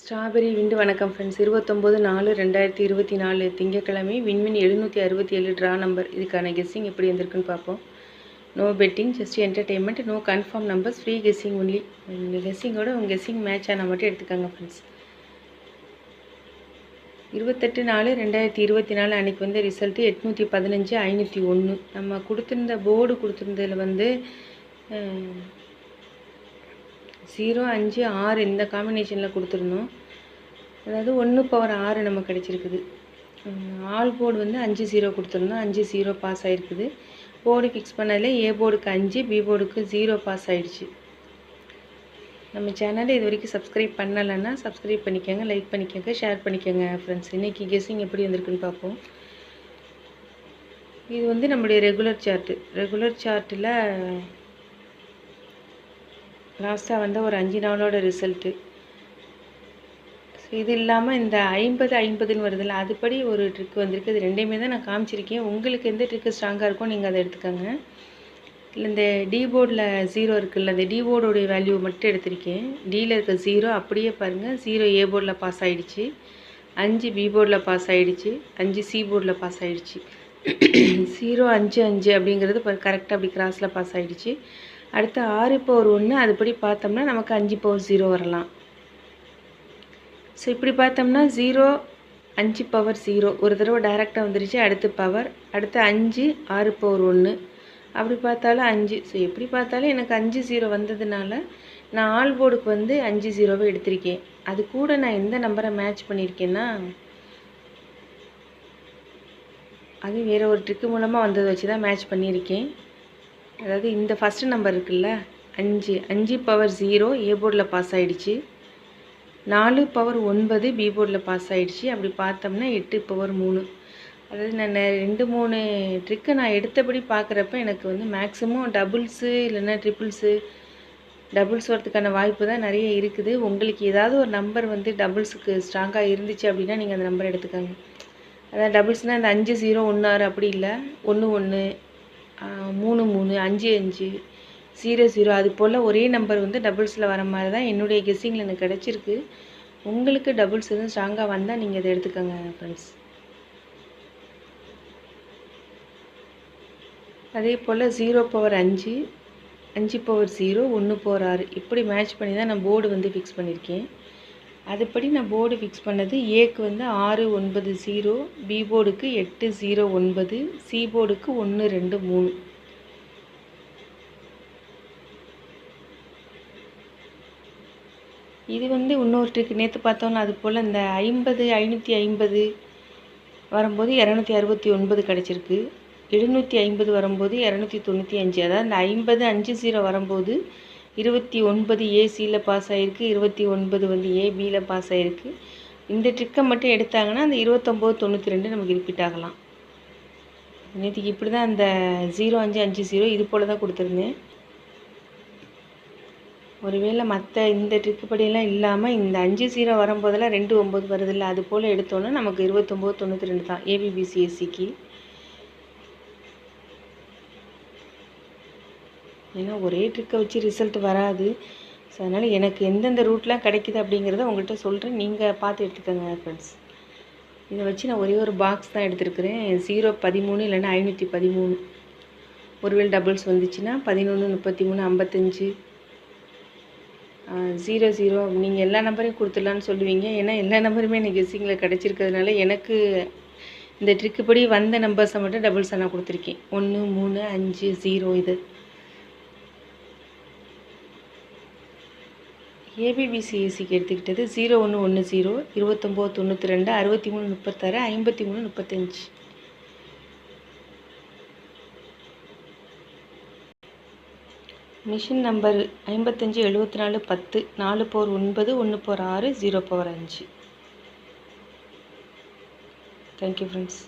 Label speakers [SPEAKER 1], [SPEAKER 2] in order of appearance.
[SPEAKER 1] Strawberry விண்டு வணக்கம் friends. 29/4/2024 திங்கட்கிழமை விண்மின் 767 ட்ரா நம்பர். இதுக்கான கெஸ்ஸிங் எப்படி வந்திருக்குன்னு பார்ப்போம். No betting, just entertainment, no confirm numbers, free guessing only. இந்த கெஸ்ஸிங்கோட உங்கள் கெஸ்ஸிங் மேட்ச் ஆனால் மட்டும் எடுத்துக்கோங்க ஃப்ரெண்ட்ஸ். 28/4/2024 அன்றைக்கி வந்து ரிசல்ட்டு 815/501. நம்ம கொடுத்துருந்த போர்டு கொடுத்துருந்ததில் வந்து 0, 5, 6 இந்த காம்பினேஷனில் கொடுத்துருந்தோம். அதாவது 1/6 நமக்கு கிடச்சிருக்குது. ஆல் போர்டு வந்து 5 0 கொடுத்துருந்தோம். 5 0 பாஸ் ஆகிருக்குது. போர்டு ஃபிக்ஸ் பண்ணதில் ஏ போர்டுக்கு 5, பி போர்டுக்கு 0 பாஸ் ஆகிடுச்சு. நம்ம சேனலை இது வரைக்கும் சப்ஸ்கிரைப் பண்ணலைன்னா சப்ஸ்கிரைப் பண்ணிக்கோங்க, லைக் பண்ணிக்கோங்க, ஷேர் பண்ணிக்கோங்க ஃப்ரெண்ட்ஸ். இன்றைக்கி கெஸ்ஸிங் எப்படி வந்திருக்குன்னு பார்ப்போம். இது வந்து நம்மளுடைய ரெகுலர் சார்ட்டில் லாஸ்ட்டாக வந்து ஒரு 5 நாளோட ரிசல்ட்டு. இது இல்லாமல் இந்த 50/50ன்னு வருதில்ல, அதுபடி ஒரு ட்ரிக் வந்திருக்கு. இது ரெண்டையுமே தான் நான் காமிச்சிருக்கேன். உங்களுக்கு எந்த ட்ரிக்கு ஸ்ட்ராங்காக இருக்கோ நீங்கள் அதை எடுத்துக்கோங்க. இல்லை இந்த டி போர்டில் 0 இருக்குல்ல, அந்த டி போர்டோடைய வேல்யூ மட்டும் எடுத்திருக்கேன். டியில் இருக்க 0 அப்படியே பாருங்கள். 0 ஏ போர்டில் பாஸ் ஆகிடுச்சு, 5 பி போர்டில் பாஸ் ஆகிடுச்சு, 5 சி போர்டில் பாஸ் ஆகிடுச்சு. 0 5 5 அப்படிங்கிறது கரெக்டாக அப்படி கிராஸில் பாஸ் ஆகிடுச்சு. அடுத்து 6/1 அதுபடி பார்த்தோம்னா நமக்கு 5/0 வரலாம். ஸோ இப்படி பார்த்தோம்னா 0 5/0 ஒரு தடவை டைரெக்டாக வந்துருச்சு. அடுத்து பவர், அடுத்து 5 6/1 அப்படி பார்த்தாலும் 5. ஸோ எப்படி பார்த்தாலும் எனக்கு 5 0 வந்ததுனால நான் ஆல் போர்டுக்கு வந்து 5 0வை எடுத்திருக்கேன். அது கூட நான் எந்த நம்பரை மேட்ச் பண்ணியிருக்கேன்னா, அது வேறு ஒரு ட்ரிக்கு மூலமாக வந்ததை வச்சு தான் மேட்ச் பண்ணியிருக்கேன். அதாவது இந்த ஃபஸ்ட்டு நம்பர் இருக்குல்ல 5, 5/0 ஏ போர்டில் பாஸ் ஆகிடுச்சு. 4/9 பி போர்டில் பாஸ் ஆகிடுச்சு. அப்படி பார்த்தோம்னா 8/3. அதாவது நான் 2-3 ட்ரிக்கை நான் எடுத்தபடி பார்க்குறப்ப எனக்கு வந்து மேக்ஸிமம் டபுள்ஸு இல்லைன்னா ட்ரிபிள்ஸு, டபுள்ஸ் வரதுக்கான வாய்ப்பு தான் நிறைய இருக்குது. உங்களுக்கு ஏதாவது ஒரு நம்பர் வந்து டபுள்ஸுக்கு ஸ்ட்ராங்காக இருந்துச்சு அப்படின்னா நீங்கள் அந்த நம்பர் எடுத்துக்கோங்க. அதாவது டபுள்ஸ்னால் இந்த 5 0 1 6 அப்படி இல்லை, 1 1 3 3 5 5 0 0 அது போல் ஒரே நம்பர் வந்து டபுள்ஸில் வர மாதிரி தான் என்னுடைய கெஸ்ஸிங்கில் எனக்கு கிடச்சிருக்கு. உங்களுக்கு டபுள்ஸ் எதுவும் ஸ்ட்ராங்காக வந்தால் நீங்கள் இதை எடுத்துக்கோங்க ஃப்ரெண்ட்ஸ். அதே போல் 0/5, 5/0, 1/6 இப்படி மேட்ச் பண்ணி தான் நான் போர்டு வந்து ஃபிக்ஸ் பண்ணியிருக்கேன். அதுபடி நான் போர்டு ஃபிக்ஸ் பண்ணது ஏக்கு வந்து 6 9 0, பி போர்டுக்கு 8 0 9, சி போர்டுக்கு 1 2 3. இது வந்து இன்னொரு ட்ரிக் நேற்று பார்த்தோன்னா அது போல் இந்த 550 வரும்போது 269 கிடச்சிருக்கு. 750 வரும்போது 295. அதாவது இந்த 50 5 0 வரும்போது 29 ஏசியில் பாஸ் ஆகிருக்கு, 29 வந்து ஏபியில் பாஸ் ஆகிருக்கு. இந்த ட்ரிக்கை மட்டும் எடுத்தாங்கன்னா அந்த 29/92 நமக்கு ரிப்பீட் ஆகலாம். நேற்றுக்கு இப்படி தான் அந்த 0 5 5 0 இது போல் தான் கொடுத்துருந்தேன். ஒருவேளை மற்ற இந்த ட்ரிக்கு படியெல்லாம் இல்லாமல் இந்த 5 0 வரும்போதெல்லாம் 2 9 வருதில்ல, அது போல் எடுத்தோன்னா நமக்கு 29/92 தான் ஏபிபிசிஎஸ்சிக்கு. ஏன்னா ஒரே ட்ரிக்கை வச்சு ரிசல்ட் வராது. ஸோ அதனால் எனக்கு எந்தெந்த ரூட்லாம் கிடைக்கிது அப்படிங்கிறத உங்கள்கிட்ட சொல்கிறேன், நீங்கள் பார்த்து எடுத்துக்கோங்க ஃப்ரெண்ட்ஸ். இதை வச்சு நான் ஒரே ஒரு பாக்ஸ் தான் எடுத்துருக்கிறேன். 0 13 இல்லைன்னா 513. ஒருவேளை டபுள்ஸ் வந்துச்சுன்னா 11 33 55 0 0 நீங்கள் எல்லா நம்பரையும் கொடுத்துடலான்னு சொல்லுவீங்க. ஏன்னா எல்லா நம்பருமே எனக்கு கெஸ்ஸிங்கில் கிடச்சிருக்கிறதுனால எனக்கு இந்த ட்ரிக்கு படி வந்த நம்பர்ஸை மட்டும் டபுள்ஸாக நான் கொடுத்துருக்கேன். 1 3 5 0 இது. ஏபிபிசிஎஸ்சிக்கு எடுத்துக்கிட்டது 0 1 1 0, 29/92, 63 36, 53 35. Machine number 55 74 10, 4/9, 1/6, 0/5. Thank you friends.